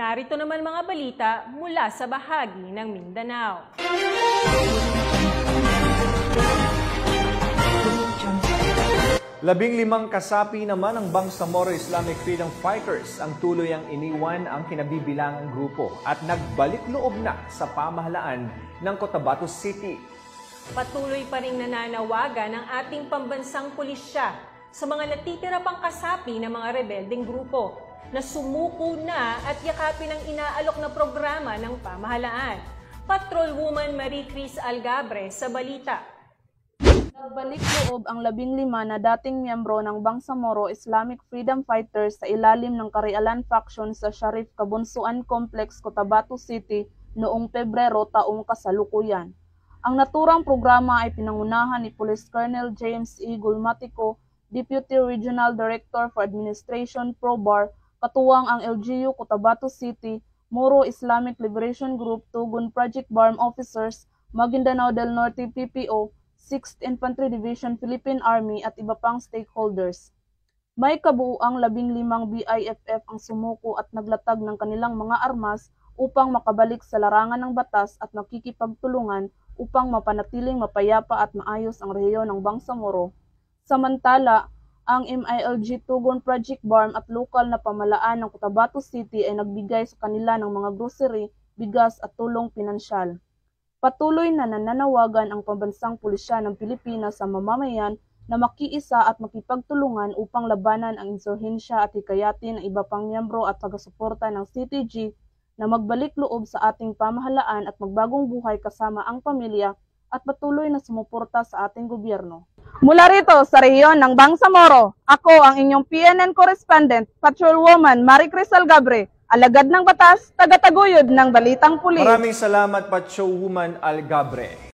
narito naman mga balita mula sa bahagi ng Mindanao. 15 kasapi naman ng Bangsamoro Islamic Freedom Fighters ang tuluyang iniwan ang kinabibilangang grupo at nagbalik loob na sa pamahalaan ng Cotabato City. Patuloy pa ring nananawagan ng ating pambansang pulisya sa mga natitira pang kasapi ng mga rebeldeng grupo na sumuko na at yakapin ang inaalok na programa ng pamahalaan. Patrolwoman Marie Cris Algabre sa balita. Nagbalik loob ang 15 na dating miyembro ng Bangsamoro Islamic Freedom Fighters sa ilalim ng Karialan Faction sa Sharif Kabunsuan Complex, Cotabato City noong Pebrero taong kasalukuyan. Ang naturang programa ay pinangunahan ni Police Colonel James E. Gulmatico, Deputy Regional Director for Administration ProBar, katuwang ang LGU Cotabato City, Moro Islamic Liberation Group, Tugon Project BARM Officers, Maguindanao del Norte PPO, 6th Infantry Division Philippine Army at iba pang stakeholders. May kabuuang 15 BIFF ang sumuko at naglatag ng kanilang mga armas upang makabalik sa larangan ng batas at makikipagtulungan upang mapanatiling mapayapa at maayos ang rehiyon ng Bangsamoro. Samantala, ang MILG Tugon Project BARM at lokal na pamalaan ng Cotabato City ay nagbigay sa kanila ng mga grocery, bigas at tulong pinansyal. Patuloy na nananawagan ang pambansang pulisya ng Pilipinas sa mamamayan na makiisa at makipagtulungan upang labanan ang insurhensya at hikayatin ang iba pang miyembro at taga-suporta ng CTG na magbalik loob sa ating pamahalaan at magbagong buhay kasama ang pamilya at patuloy na sumuporta sa ating gobyerno. Mula rito sa rehiyon ng Bangsamoro, ako ang inyong PNN correspondent, Patrolwoman Marie Cris Algabre, alagad ng batas, tagataguyod ng balitang pulis. Maraming salamat, Patrolwoman Algabre.